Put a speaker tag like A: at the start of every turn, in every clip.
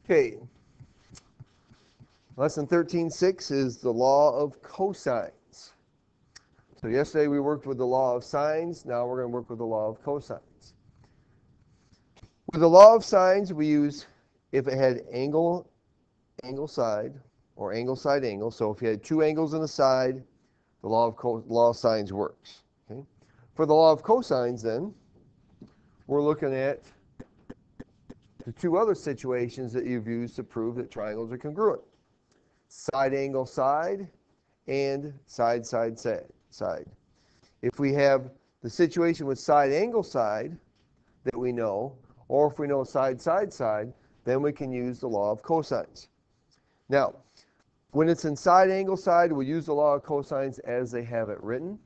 A: Okay, lesson 13.6 is the law of cosines. So yesterday we worked with the law of sines. Now we're going to work with the law of cosines. With the law of sines, we use if it had angle, angle side, or angle side angle. So if you had two angles on the side, the law of sines works. Okay? For the law of cosines, then, we're looking at the two other situations that you've used to prove that triangles are congruent. Side angle side and side side side. If we have the situation with side angle side that we know, or if we know side side side, then we can use the law of cosines. Now, when it's in side angle side, we use the law of cosines as they have it written.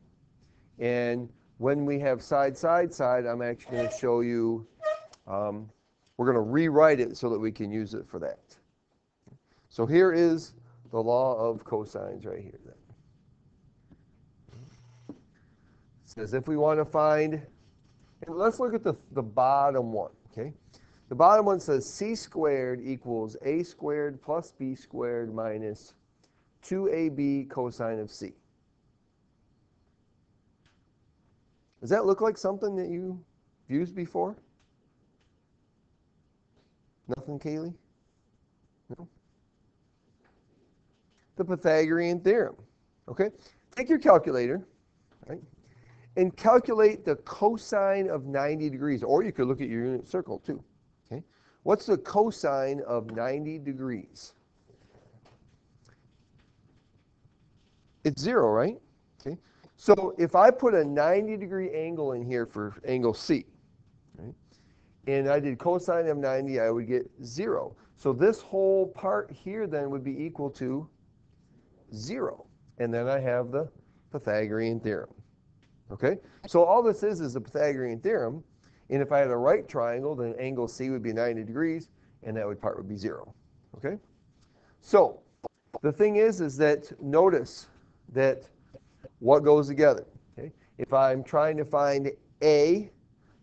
A: And when we have side side side, I'm actually going to show you, we're going to rewrite it so that we can use it for that. So here is the law of cosines right here. Then. It says if we want to find, and let's look at the bottom one, okay? The bottom one says c squared equals a squared plus b squared minus 2ab cosine of c. Does that look like something that you've used before? Nothing, Kaylee? No? The Pythagorean theorem. Okay? Take your calculator, right, and calculate the cosine of 90 degrees. Or you could look at your unit circle too. Okay? What's the cosine of 90 degrees? It's 0, right? Okay. So if I put a 90-degree angle in here for angle C, right, and I did cosine of 90, I would get 0. So this whole part here then would be equal to 0. And then I have the Pythagorean theorem. Okay? So all this is the Pythagorean theorem. And if I had a right triangle, then angle C would be 90 degrees, and that part would be 0. Okay? So the thing is that notice that what goes together. Okay? If I'm trying to find A,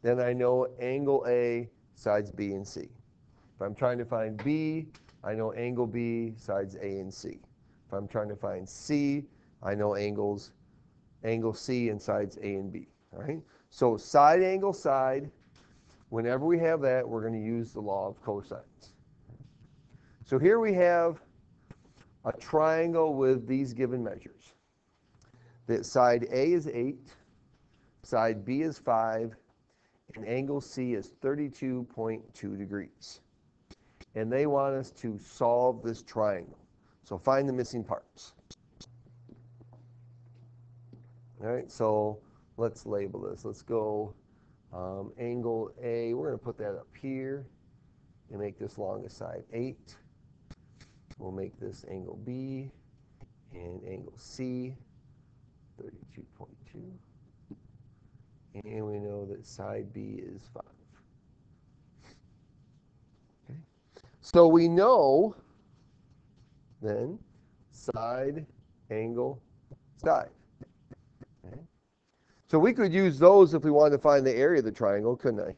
A: then I know angle A, sides B and C. If I'm trying to find B, I know angle B, sides A and C. If I'm trying to find C, I know angle C and sides A and B. All right? So side angle side, whenever we have that, we're going to use the law of cosines. So here we have a triangle with these given measures. That side A is 8, side B is 5, and angle C is 32.2 degrees. And they want us to solve this triangle. So find the missing parts. All right, so let's label this. Let's go angle A. We're going to put that up here and make this longest side 8. We'll make this angle B and angle C 32.2. And we know that side B is 5. Okay. So we know then side, angle, side. Okay. So we could use those if we wanted to find the area of the triangle, couldn't I?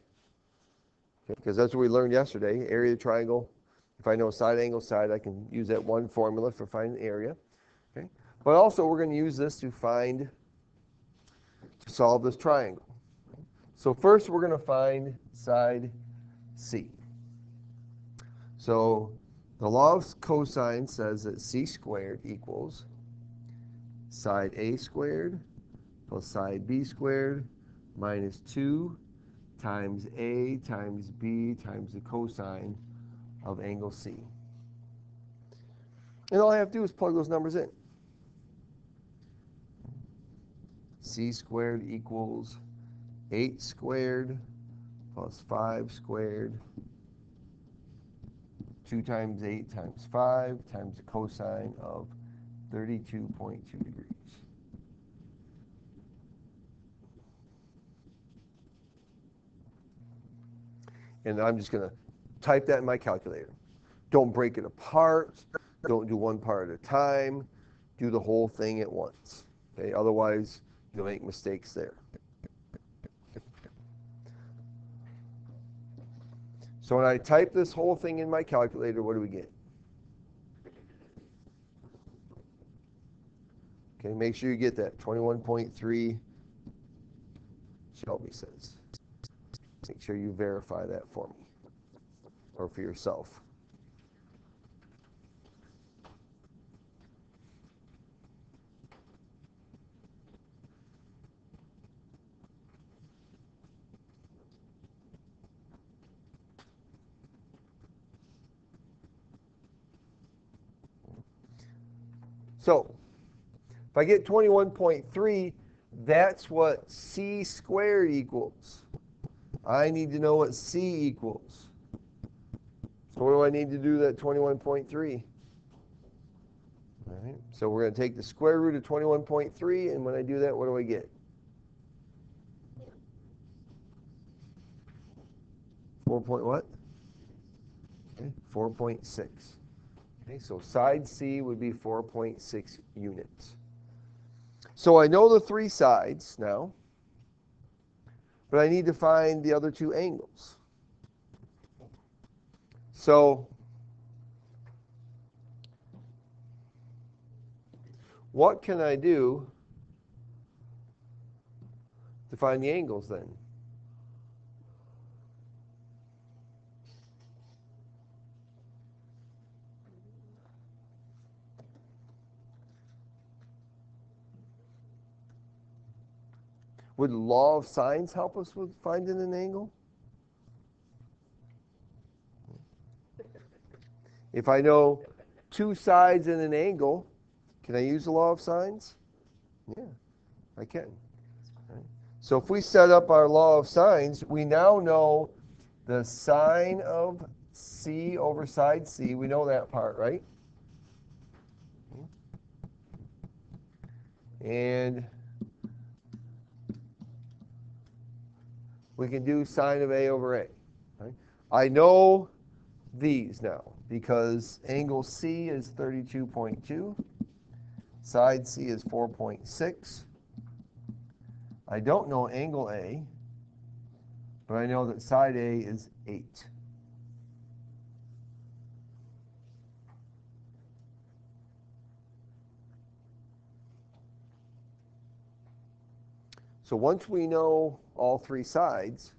A: Because that's what we learned yesterday. Area of the triangle. If I know side, angle, side, I can use that one formula for finding the area. Okay. But also we're going to use this to solve this triangle. So first we're going to find side C. So the law of cosine says that c squared equals side A squared plus side B squared minus 2 times A times B times the cosine of angle C. And all I have to do is plug those numbers in. C squared equals 8 squared plus 5 squared, 2 times 8 times 5 times the cosine of 32.2 degrees. And I'm just going to type that in my calculator. Don't break it apart. Don't do one part at a time. Do the whole thing at once. Okay? Otherwise, you'll make mistakes there. So when I type this whole thing in my calculator, what do we get? Okay, make sure you get that. 21.3, Shelby says. Make sure you verify that for me or for yourself. So if I get 21.3, that's what c squared equals. I need to know what c equals. So what do I need to do that 21.3? All right, so we're going to take the square root of 21.3, and when I do that, what do I get? 4 point what? Okay, 4.6. Okay, so side C would be 4.6 units. So I know the three sides now, but I need to find the other two angles. So what can I do to find the angles then? Would law of sines help us with finding an angle? If I know two sides and an angle, can I use the law of sines? Yeah, I can. Right. So if we set up our law of sines, we now know the sine of C over side C. We know that part, right? And we can do sine of A over A. Right? I know these now because angle C is 32.2, side C is 4.6. I don't know angle A, but I know that side A is 8. So once we know all three sides,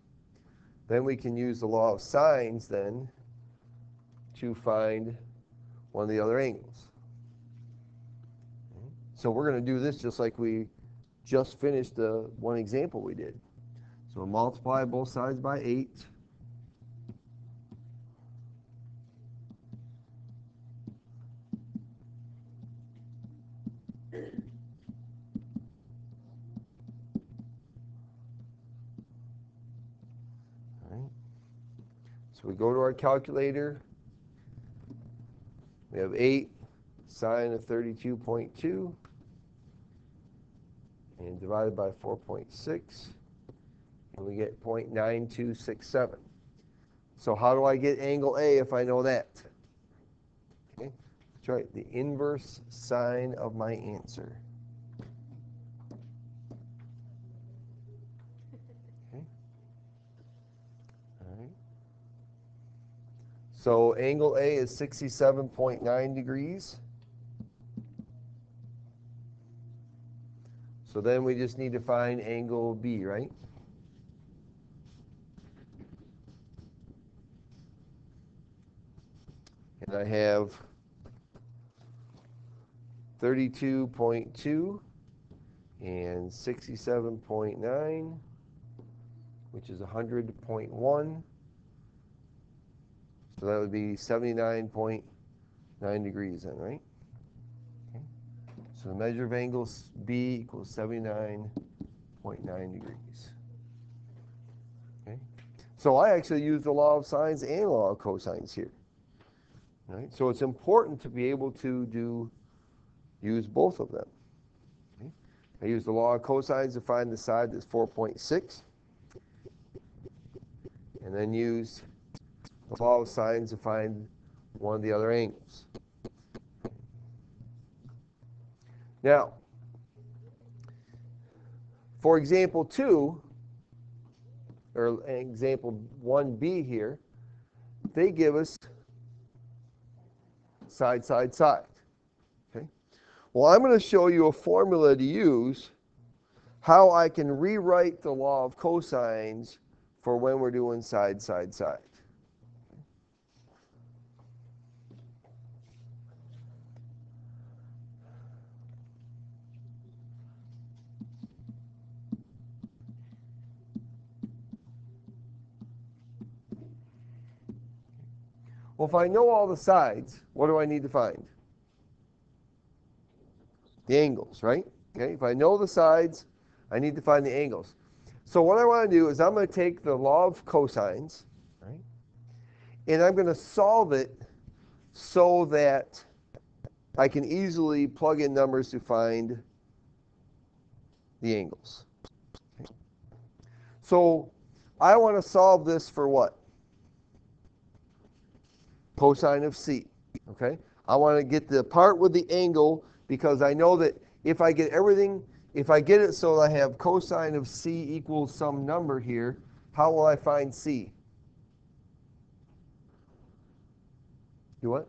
A: then we can use the law of sines then to find one of the other angles. So we're going to do this just like we just finished the one example we did. So we'll multiply both sides by 8. All right. So we go to our calculator. We have 8 sine of 32.2 and divided by 4.6, and we get 0.9267. So how do I get angle A if I know that? Okay, that's right, the inverse sine of my answer. Okay. All right. So angle A is 67.9 degrees. So then we just need to find angle B, right? And I have 32.2 and 67.9, which is 100.1. So that would be 79.9 degrees then, right? Okay. So the measure of angle B equals 79.9 degrees. Okay. So I actually use the law of sines and law of cosines here. Right? So it's important to be able to use both of them. Okay. I use the law of cosines to find the side that's 4.6, and then use the law of sines to find one of the other angles. Now, for example 2, or example 1b here, they give us side, side, side. Okay. Well, I'm going to show you a formula to use how I can rewrite the law of cosines for when we're doing side, side, side. Well, if I know all the sides, what do I need to find? The angles, right? Okay, if I know the sides, I need to find the angles. So what I want to do is I'm going to take the law of cosines, right, and I'm going to solve it so that I can easily plug in numbers to find the angles. Okay. So I want to solve this for what? Cosine of C. Okay? I want to get the part with the angle because I know that if I get everything, if I get it so that I have cosine of C equals some number here, how will I find C? Do what?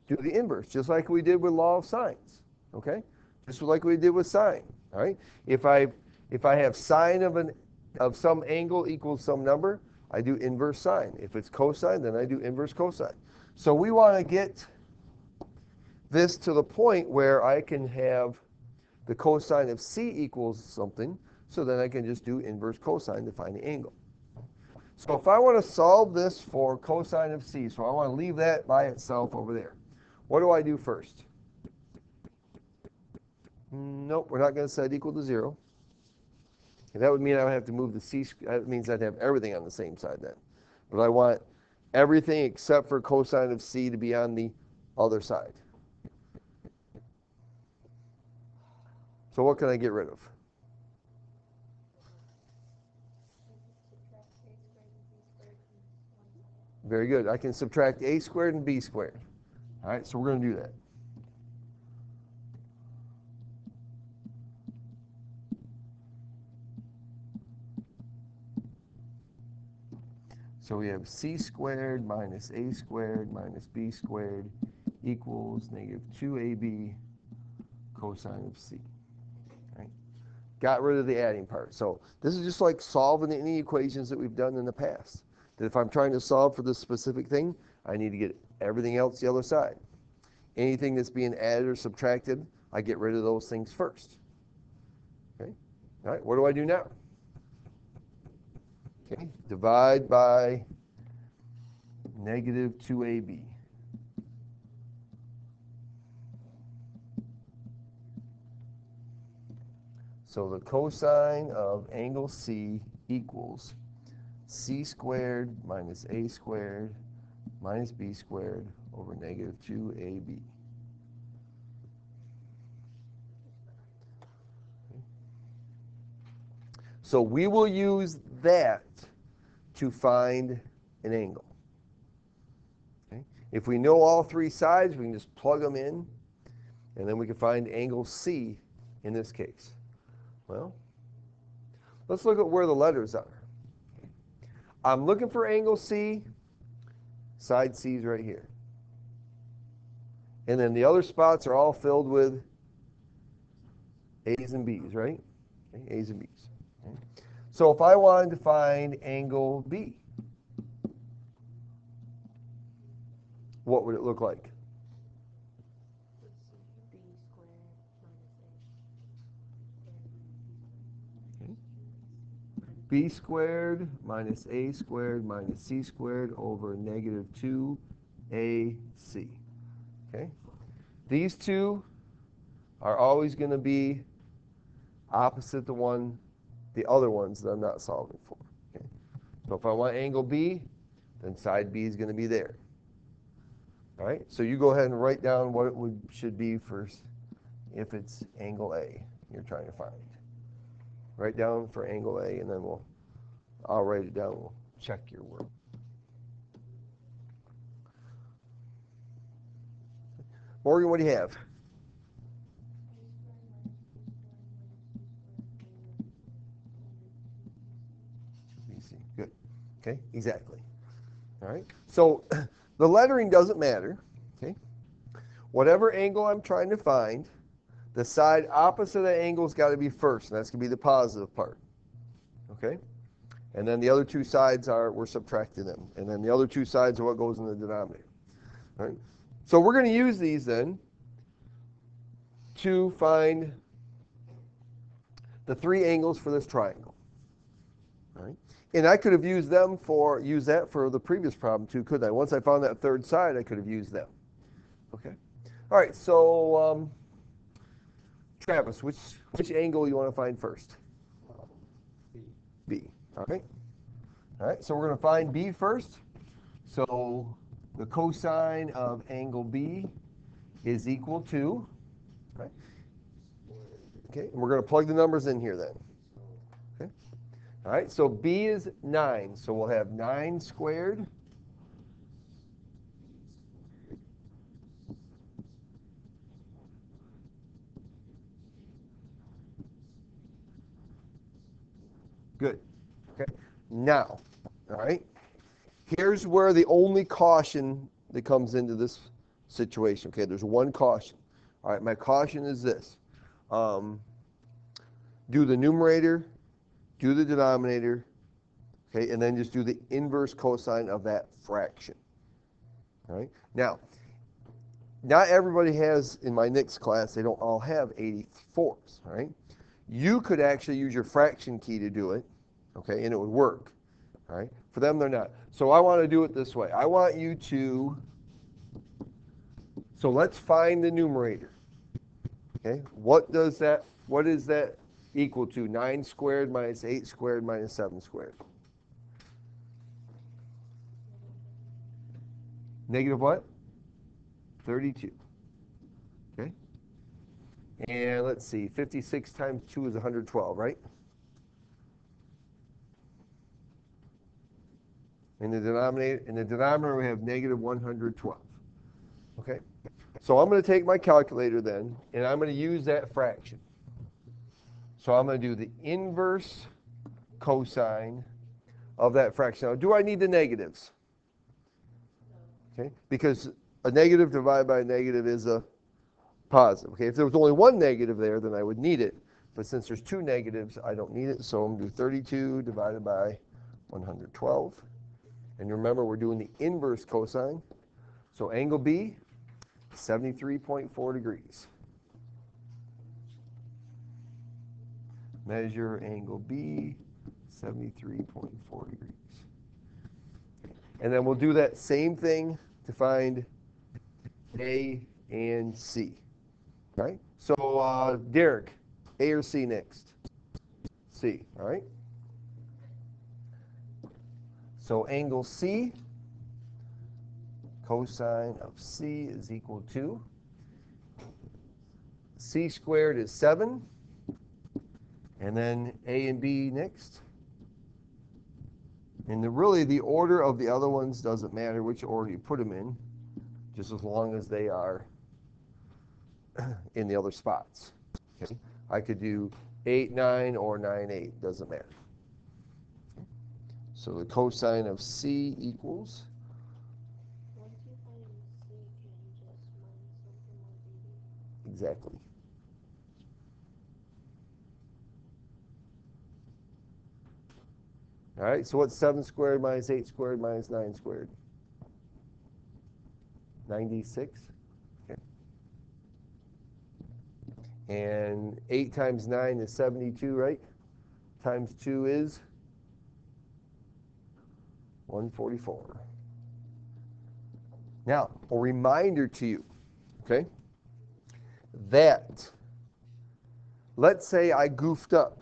A: Do the inverse, just like we did with law of sines. Okay? Just like we did with sine. All right? If I have sine of some angle equals some number, I do inverse sine. If it's cosine, then I do inverse cosine. So we want to get this to the point where I can have the cosine of C equals something, so then I can just do inverse cosine to find the angle. So if I want to solve this for cosine of C, so I want to leave that by itself over there, what do I do first? Nope, we're not going to set equal to 0. And that would mean I would have to move the C, that means I'd have everything on the same side then. But I want everything except for cosine of C to be on the other side. So what can I get rid of? Very good. I can subtract a squared and b squared. All right, so we're going to do that. So we have c squared minus a squared minus b squared equals negative 2ab cosine of c. Right? Got rid of the adding part. So this is just like solving any equations that we've done in the past. That if I'm trying to solve for this specific thing, I need to get everything else the other side. Anything that's being added or subtracted, I get rid of those things first. Okay? All right, what do I do now? Okay, divide by negative 2ab. So the cosine of angle C equals c squared minus a squared minus b squared over negative 2ab. So we will use that to find an angle. Okay? If we know all three sides, we can just plug them in, and then we can find angle C in this case. Well, let's look at where the letters are. I'm looking for angle C. Side C is right here. And then the other spots are all filled with A's and B's, right? Okay, A's and B's. Okay. So if I wanted to find angle B, what would it look like? B squared minus a squared minus c squared over negative 2ac. Okay? These two are always going to be opposite the other ones that I'm not solving for. Okay? So if I want angle B, then side B is going to be there. All right? So you go ahead and write down what it should be for if it's angle A you're trying to find. Write down for angle A, and then I'll write it down. We'll check your work. Morgan, what do you have? BC. Good. Okay, exactly. All right. So the lettering doesn't matter. Okay. Whatever angle I'm trying to find, the side opposite of the angle's got to be first, and that's going to be the positive part. Okay. And then the other two sides we're subtracting them. And then the other two sides are what goes in the denominator. All right. So we're going to use these then to find the three angles for this triangle. All right. And I could have used that for the previous problem too, couldn't I? Once I found that third side, I could have used them. Okay. All right. So Travis, which angle you want to find first? B. All right. All right. So we're going to find B first. So the cosine of angle B is equal to. Right. Okay. And we're going to plug the numbers in here then. Okay. All right. So B is 9. So we'll have 9 squared. Good. Okay. Now, all right, here's where the only caution that comes into this situation. Okay, there's one caution. All right, my caution is this. Do the numerator, do the denominator, okay, and then just do the inverse cosine of that fraction. All right. Now, not everybody has, in my next class, they don't all have 84s, all right? You could actually use your fraction key to do it, okay, and it would work, all right? For them, they're not. So I want to do it this way. I want you to, so let's find the numerator, okay? What is that equal to? 9 squared minus 8 squared minus 7 squared. Negative what? 32, okay? And let's see, 56 times 2 is 112, right? In the denominator, we have negative 112. Okay? So I'm going to take my calculator then, and I'm going to use that fraction. So I'm going to do the inverse cosine of that fraction. Now, do I need the negatives? Okay? Because a negative divided by a negative is a positive. Okay? If there was only one negative there, then I would need it. But since there's two negatives, I don't need it. So I'm going to do 32 divided by 112. And remember, we're doing the inverse cosine. So angle B, 73.4 degrees. Measure angle B, 73.4 degrees. And then we'll do that same thing to find A and C. Right? So Derek, A or C next? C, all right? So angle C, cosine of C is equal to, C squared is 7, and then A and B next. And really the order of the other ones doesn't matter which order you put them in, just as long as they are in the other spots. Okay? I could do 8, 9, or 9, 8, doesn't matter. So the cosine of C equals.
B: Once you find C, can you just minus something like 80?
A: Exactly. All right, so what's 7 squared minus 8 squared minus 9 squared? 96. Okay. And 8 times 9 is 72, right? Times 2 is 144. Now, a reminder to you, okay, that let's say I goofed up,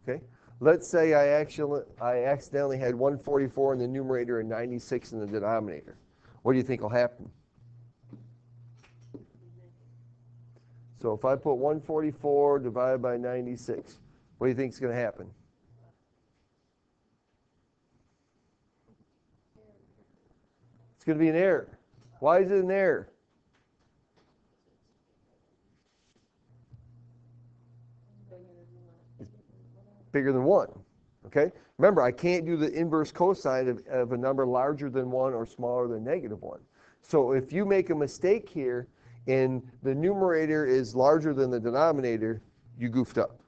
A: okay? Let's say I accidentally had 144 in the numerator and 96 in the denominator. What do you think will happen? So if I put 144 divided by 96, what do you think is going to happen? It's going to be an error. Why is it an error? It's bigger than 1, Okay? Remember, I can't do the inverse cosine of a number larger than 1 or smaller than -1. So if you make a mistake here and the numerator is larger than the denominator, you goofed up.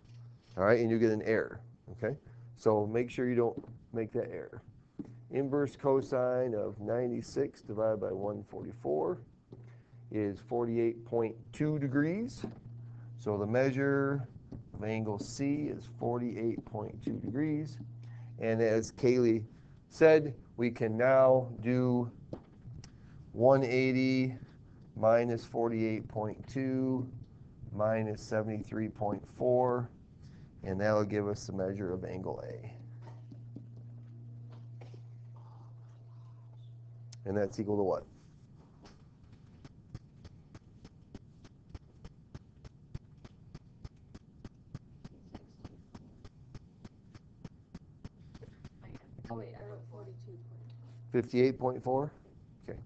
A: All right? And you get an error. Okay? So make sure you don't make that error. Inverse cosine of 96 divided by 144 is 48.2 degrees. So the measure of angle C is 48.2 degrees. And as Kaylee said, we can now do 180 minus 48.2 minus 73.4, and that'll give us the measure of angle A. And that's equal to what?
B: Oh wait, I wrote 42.
A: 58.4? Okay.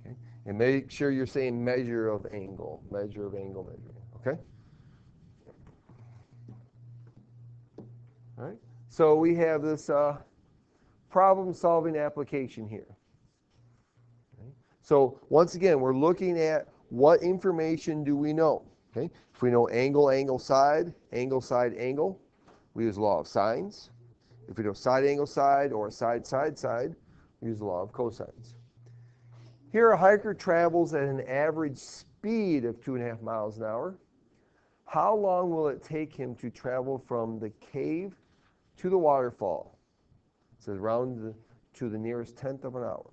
A: Okay. And make sure you're saying measure of angle. Measure of angle measuring. Okay? All right. So we have this problem-solving application here. Okay. So once again, we're looking at what information do we know. Okay. If we know angle, angle, side, angle, we use the law of sines. If we know side, angle, side, or side, side, side, we use the law of cosines. Here, a hiker travels at an average speed of 2.5 miles an hour. How long will it take him to travel from the cave to the waterfall? It says round to the nearest tenth of an hour.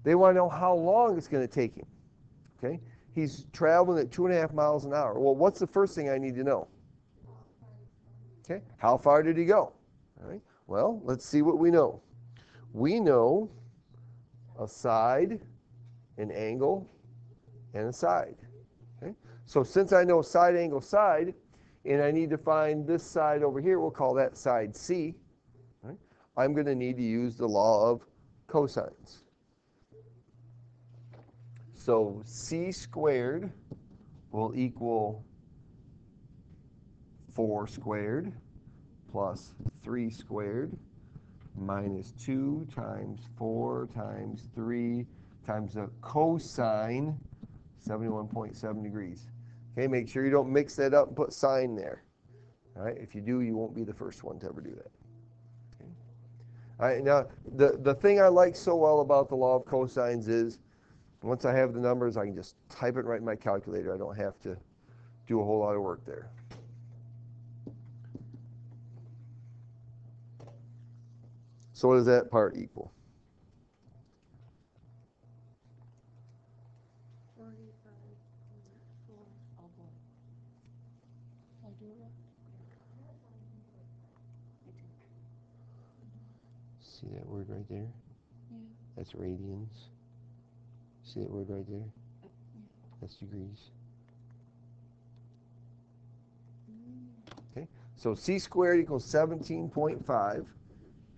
A: They want to know how long it's going to take him. Okay, he's traveling at 2.5 miles an hour. Well, what's the first thing I need to know? Okay, how far did he go? All right. Well, let's see what we know. We know a side, an angle, and a side. Okay? So since I know side, angle, side, and I need to find this side over here, we'll call that side C. Right? I'm going to need to use the law of cosines. So C squared will equal 4 squared plus 3 squared minus 2 times 4 times 3 times the cosine 71.7 degrees. Okay, make sure you don't mix that up and put sine there. All right, if you do, you won't be the first one to ever do that. Okay. All right, now the thing I like so well about the law of cosines is once I have the numbers, I can just type it right in my calculator. I don't have to do a whole lot of work there. So what does that part equal?
B: 45.4. Oh boy. I do it right?
A: See that word right there?
B: Yeah.
A: That's radians. See that word right there?
B: Yeah.
A: That's degrees. Okay, so C squared equals 17.5.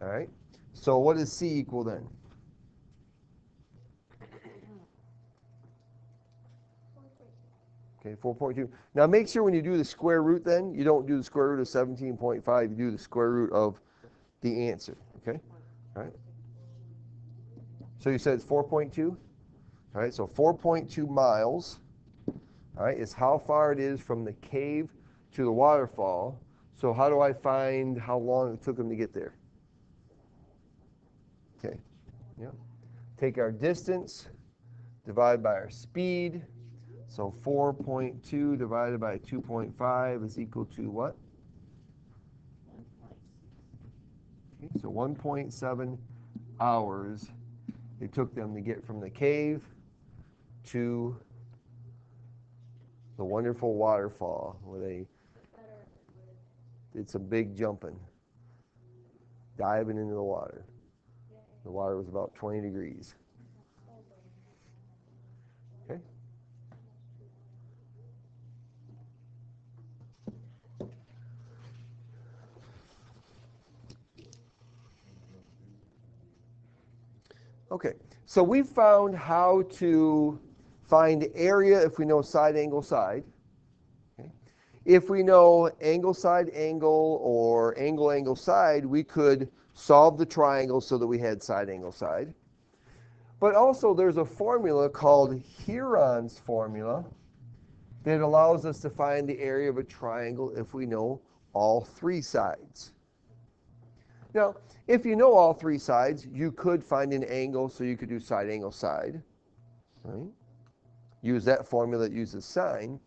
A: All right, so what does C equal then? Okay, 4.2. Now make sure when you do the square root then, you don't do the square root of 17.5, you do the square root of the answer, okay? All right. So you said it's 4.2? All right, so 4.2 miles, all right, is how far it is from the cave to the waterfall. So how do I find how long it took him to get there? Okay, yeah. Take our distance, divide by our speed. So 4.2 divided by 2.5 is equal to what? Okay, so 1.7 hours it took them to get from the cave to the wonderful waterfall where they did some big jumping, diving into the water. The water was about 20 degrees. Okay. Okay, so we found how to find area if we know side, angle, side. Okay. if we know angle side angle or angle angle side, we could solve the triangle so that we had side angle side. But also there's a formula called Heron's formula that allows us to find the area of a triangle if we know all three sides. Now, if you know all three sides, you could find an angle, so you could do side angle side, right? Use that formula that uses sine,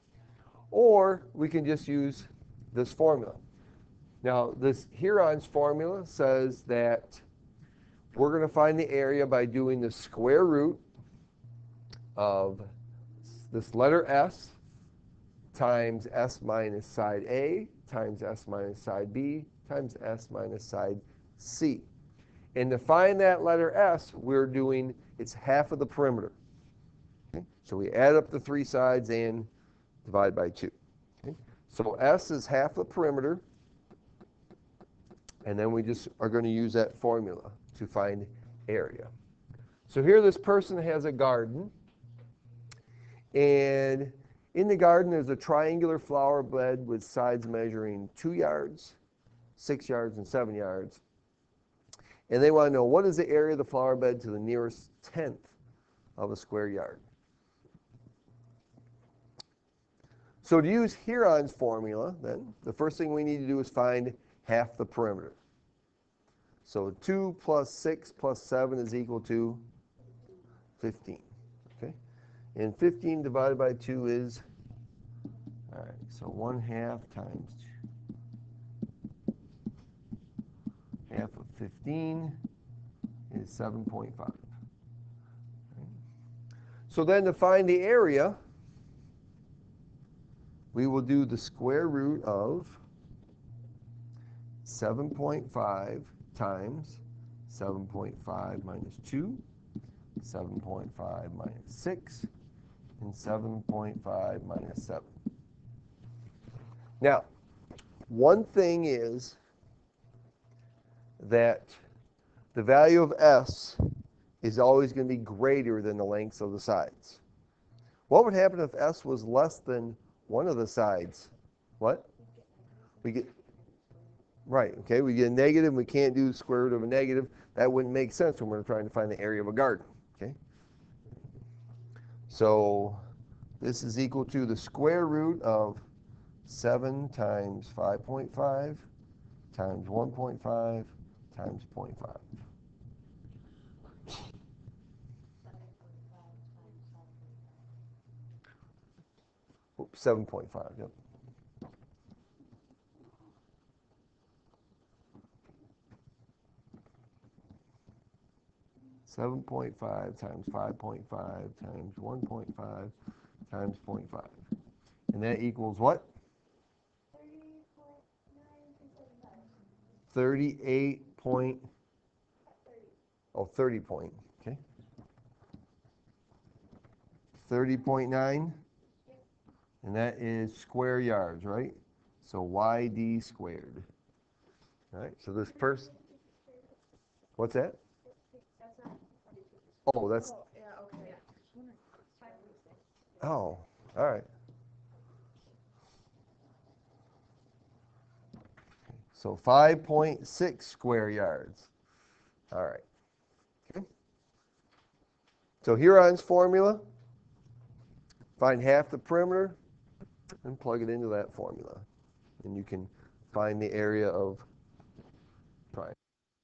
A: or we can just use this formula. Now, this Heron's formula says that we're going to find the area by doing the square root of this letter S times S minus side A times S minus side B times S minus side C. And to find that letter S, we're doing, it's half of the perimeter. Okay? So we add up the three sides and divide by 2. Okay? So S is half the perimeter, and then we just are going to use that formula to find area. So here this person has a garden, and in the garden there's a triangular flower bed with sides measuring 2 yards, 6 yards, and 7 yards. And they want to know, what is the area of the flower bed to the nearest tenth of a square yard? So to use Heron's formula, then, the first thing we need to do is find half the perimeter. So 2 plus 6 plus 7 is equal to 15. Okay? And 15 divided by 2 is, all right, so 1/2 times half of 15 is 7.5. Okay? So then to find the area, we will do the square root of 7.5 times 7.5 minus 2, 7.5 minus 6, and 7.5 minus 7. Now, one thing is that the value of S is always going to be greater than the lengths of the sides. What would happen if S was less than one of the sides? What? We get, right, okay, we get a negative, we can't do the square root of a negative. That wouldn't make sense when we're trying to find the area of a garden, okay? So this is equal to the square root of 7 times 5.5 times 1.5 times 0.5. Oops, 7.5, yep. 7.5 times 5.5 times 1.5 times 0.5. And that equals what? 38 point, oh, 30 point, okay. 30.9, and that is square yards, right? So YD squared. All right, so this person, what's that? Oh, that's, oh, all right. So 5.6 square yards. All right. Okay. So Heron's formula, find half the perimeter and plug it into that formula. And you can find the area of